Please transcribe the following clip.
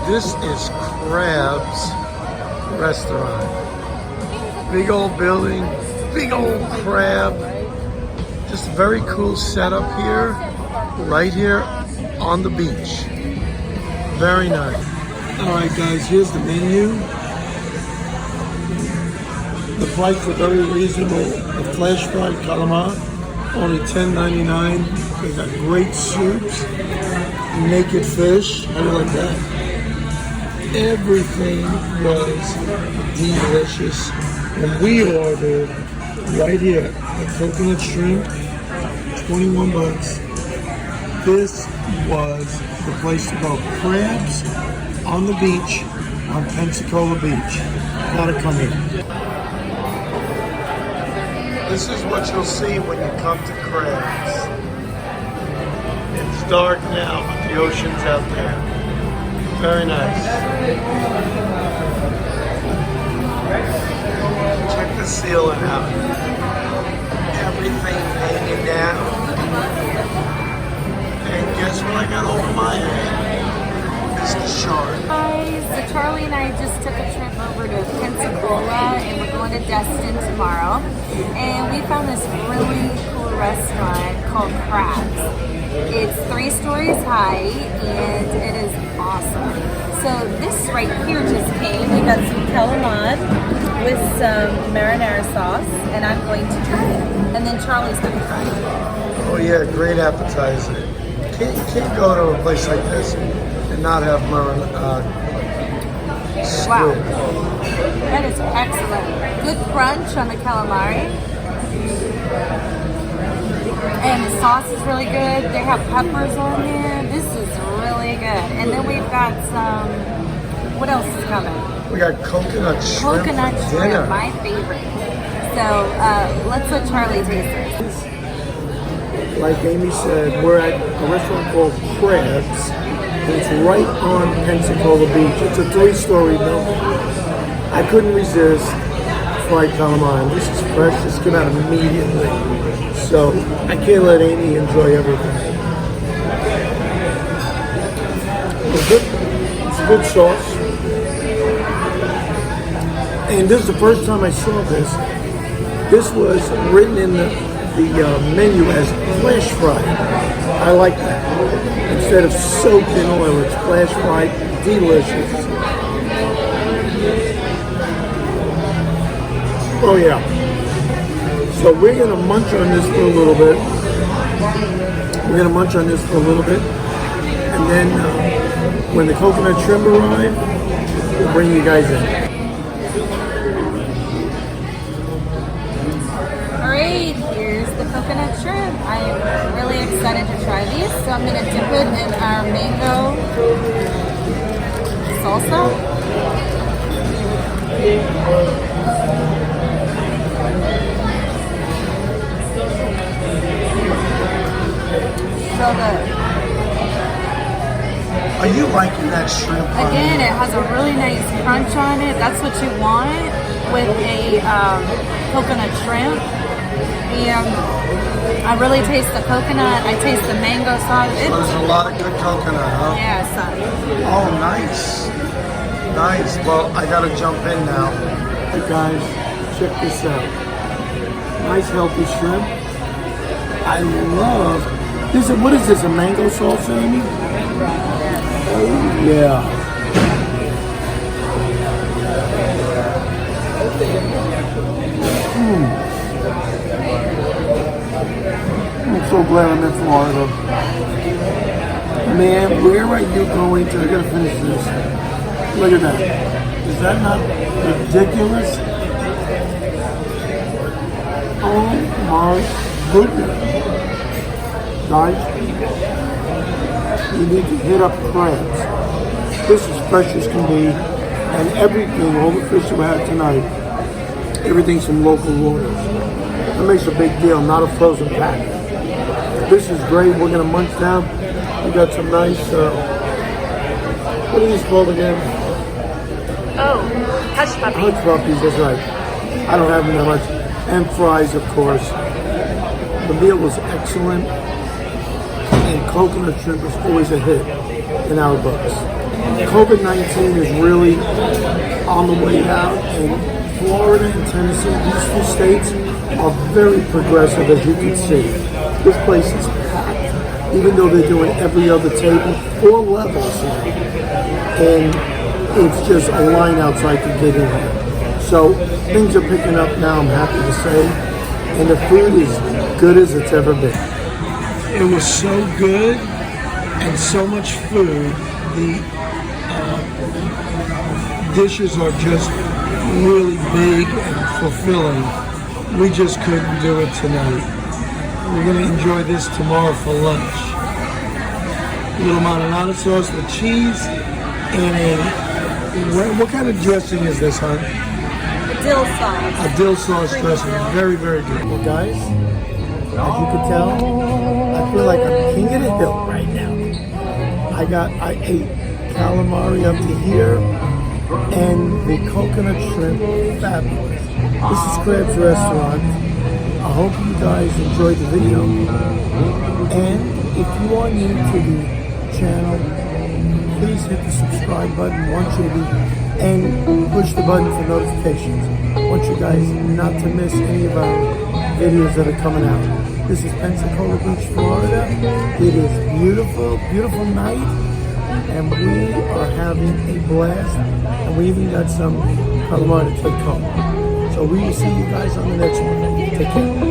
This is Crab's restaurant. Big old building, big old crab. Just a very cool setup here, right here on the beach. Very nice. All right, guys, here's the menu. The prices are very reasonable. The flash fried calamar, only $10.99. They got great soups, naked fish. How do you like that? Everything was delicious. And we ordered right here the coconut shrimp, 21 bucks. This was the place to go. Crabs on the beach on Pensacola Beach. Gotta come here. This is what you'll see when you come to Crabs. It's dark now, but the ocean's out there. Very nice. Check the ceiling out. Everything hanging down. And guess what I got over my head? It's the shark. Guys, so Charlie and I just took a trip over to Pensacola and we're going to Destin tomorrow. And we found this really cool restaurant called Crabs. It's 3 stories high and it is awesome. So this right here just came. We got some calamari with some marinara sauce and I'm going to try it. And then Charlie's going to try it. Oh yeah, great appetizer. Can't go to a place like this and not have squid. Wow, that is excellent. Good crunch on the calamari. And the sauce is really good. They have peppers on there. This is really good. And then we've got some, what else is coming? We got coconut shrimp. Coconut for shrimp, dinner. my favorite. So let's let Charlie taste it. Like Amy said, we're at a restaurant called Crabs. It's right on Pensacola Beach. It's a 3-story building. I couldn't resist fried calamari. This is fresh. This came out immediately. So I can't let Amy enjoy everything. It's good. It's a good sauce. And this is the first time I saw this. This was written in the menu as flash fried. I like that. Instead of soaked in oil, it's flash fried. Delicious. Oh yeah. So we're gonna munch on this for a little bit. And then when the coconut shrimp arrive, we'll bring you guys in. Alright, here's the coconut shrimp. I am really excited to try these. So I'm going to dip it in our mango salsa. So good. Are you liking that shrimp? Again, it has a really nice crunch on it. That's what you want with a coconut shrimp. And I really taste the coconut. I taste the mango sauce. There's a lot of good coconut, huh? Yes. Oh, nice. Nice. Well, I gotta jump in now. Hey guys, check this out. Nice healthy shrimp. I love this. What is this? A mango sauce, Amy? Oh yeah. I'm so glad I'm in Florida. Man, where are you going to? I gotta finish this. Look at that. Is that not ridiculous? Oh my goodness. Guys, you need to hit up Crabs. This is fresh as can be. And everything, all the fish we had tonight, everything's from local waters. That makes a big deal, not a frozen pack. This is great. We're going to munch down. We got some nice, what are these called again? Oh, hush puppies. Hush puppies, that's right. I don't have them that much. And fries, of course. The meal was excellent. And coconut shrimp is always a hit in our books. COVID-19 is really on the way out, and Florida and Tennessee, these two states, are very progressive, as you can see. This place is packed, even though they're doing every other table, 4 levels here, and it's just a line outside to get in here. So things are picking up now, I'm happy to say, and the food is good as it's ever been. It was so good and so much food. The dishes are just really big and fulfilling. We just couldn't do it tonight. We're going to enjoy this tomorrow for lunch. A little marinara sauce with cheese and what kind of dressing is this, hon? A dill sauce. A dill sauce dressing. Very, very good. Well, guys, as you can tell, I feel like I'm king of the hill right now. I ate calamari up to here and the coconut shrimp, fabulous. This is Crab's Restaurant. I hope you guys enjoyed the video. And if you are new to the channel, please hit the subscribe button. And push the button for notifications. I want you guys not to miss any of our videos that are coming out. This is Pensacola Beach, Florida. It is beautiful, beautiful night, and we are having a blast. And we even got some calamari to take home. So we will see you guys on the next one. Take care.